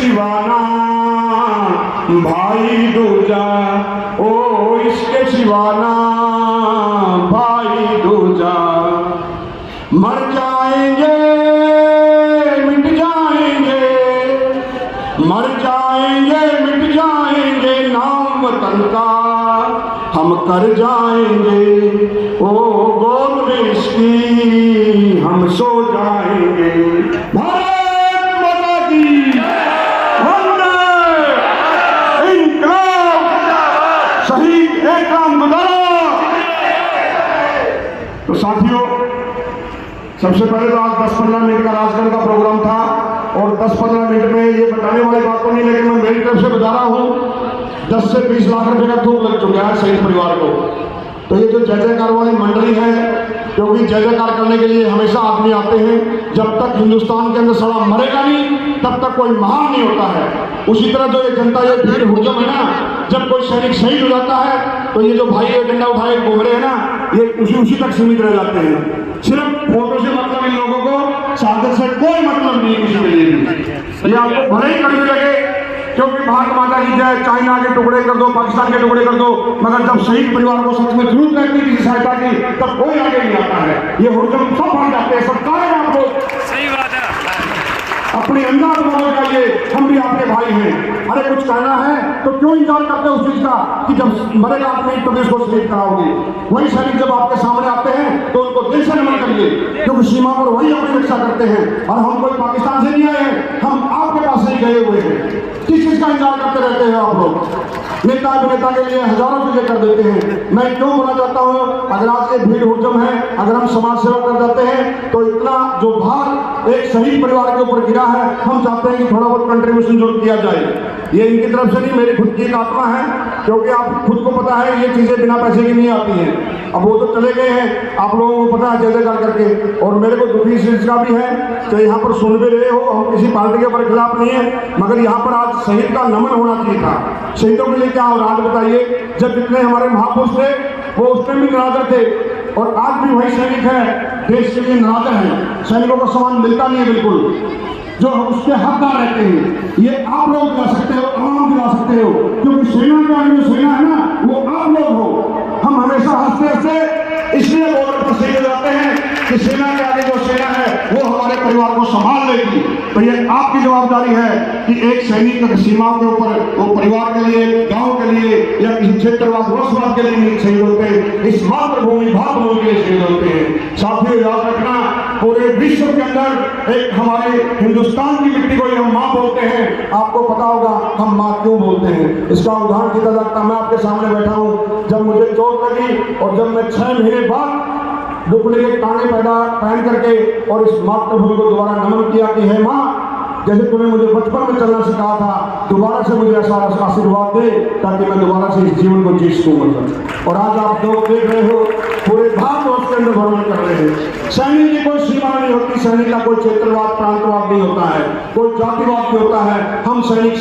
सिवाना भाई दूजा, ओ इसके सिवाना भाई दूजा। मर जाएंगे मिट जाएंगे, मर जाएंगे मिट जाएंगे, नाम वतन का हम कर जाएंगे, ओ गोद में इसकी हम सो जाएंगे। भारत माता की वंदे, इनकलाब, शहीद एकराम गुदारा। तो साथियों, सबसे पहले तो आज 10-15 मिनट का राजगढ़ का प्रोग्राम था और 10-15 मिनट में ये बताने वाली बात तो नहीं, लेकिन मैं मेरी तरफ से बता रहा हूँ 10 से 20 लाख रुपए का थूक लग चुका है शहीद परिवार को। तो ये जो जय जयकार वाली मंडली है, क्योंकि जय जयकार करने के लिए हमेशा आदमी आते हैं, जब तक हिंदुस्तान के अंदर सड़ा मरेगा नहीं तब तक कोई महान नहीं होता है। उसी तरह जो ये जनता, ये भीड़ हुजूम है ना, जब कोई सैनिक शहीद हो जाता है तो ये जो भाई ये डंडा उठाए घूम रहे हैं ना, ये उसी तक सीमित रह जाते हैं। सिर्फ फोटो से मतलब इन लोगों को, शहादत से कोई मतलब नहीं किसी के लिए भी। ये आपको भले ही करने लगे क्योंकि भारत माता की जय, चाइना के टुकड़े कर दो, पाकिस्तान के टुकड़े कर दो, मगर जब शहीद परिवार को सच में जरूरत रहती है किसी सहायता की तब कोई आगे नहीं आता है। ये हुजूम सब भाग जाते हैं, सब कहें आपको। सही बात है। अपने अंदाज में चाहिए, हम भी आपके भाई हैं। अरे कुछ कहना है तो क्यों इंतजार करते हैं उस चीज का कि जब मरेगा आदमी तब इसको शहीद कराओगे। वही सैनिक जब आपके सामने आते हैं तो उनको दिल से नमन करिए, क्योंकि सीमा पर वही अपनी रक्षा करते हैं। और हम कोई पाकिस्तान से नहीं आए हैं, हम आपके पास से ही गए हुए हैं। किस चीज का इंतजार करते रहते हैं आप लोग? नेता अभिनेता के लिए हजारों चीजें कर देते हैं। मैं क्यों बोलना चाहता हूँ, अगर आज ये भीड़ हुजूम है, अगर हम समाज सेवा कर जाते हैं तो इतना जो भार एक शहीद परिवार के ऊपर गिरा है, हम चाहते हैं कि थोड़ा बहुत कंट्रीब्यूशन जरूर किया जाए। ये इनकी तरफ से नहीं, मेरी खुद की एक आत्मा है, क्योंकि आप खुद को पता है ये चीजें बिना पैसे की नहीं आती हैं। अब वो तो चले गए हैं, आप लोगों को पता है जय जयकार करके। और मेरे को दुखी इस चीज का भी है कि यहाँ पर सुन भी रहे हो, हम किसी पार्टी के ऊपर खिलाफ नहीं है, मगर यहाँ पर आज शहीद का नमन होना चाहिए था। शहीदों के लिए क्या हो रहा है बताइए? जब जितने हमारे महापुरुष थे वो उस टाइम भी निरादर थे और आज भी वही सैनिक है, देश के लिए निरादर है। सैनिकों को सम्मान मिलता नहीं है बिल्कुल, जो उसके हकदार रहते हैं। ये आप लोग दिला सकते हो, आवाम दिला सकते हो, क्योंकि सेना के आगे जो सेना है ना वो आप लोग हो। हम हमेशा हंसते हंसते इसलिए बॉर्डर पर शहीद हो जाते हैं कि सेना के आगे जो सेना है वो हमारे परिवार को संभाल लेगी। तो ये आपकी जवाबदारी है कि एक सैनिक सीमा के ऊपर वो परिवार के लिए, गांव के लिए या किसी क्षेत्रवाद वंशवाद के लिए नहीं शहीद होते, इस मातृभूमि भातभूमि के लिए शहीद होते हैं। साथियों याद रखना, पूरे विश्व के अंदर एक हमारे हिंदुस्तान की मिट्टी को हम माँ बोलते हैं। आपको पता होगा हम माँ क्यों बोलते हैं, इसका उदाहरण किया जाता। मैं आपके सामने बैठा हूँ, जब मुझे चोट लगी और जब मैं 6 महीने बाद डुप्लीकेट टांगे पहन करके और इस मातृभूमि को दोबारा नमन किया कि हे माँ, जैसे तूने मुझे बचपन में चलना सिखाया था, दोबारा से मुझे ऐसा आशीर्वाद दे ताकि मैं दोबारा से इस जीवन को जी सकूं। मतलब और आज आप लोग देख रहे हो पूरे भारतवर्ष के अंदर भ्रमण कर रहे हैं। सैनिक की कोई सीमा नहीं होती, सैनिक का कोई क्षेत्रवाद प्रांतवाद नहीं होता है, कोई जातिवाद नहीं होता है। हम सैनिक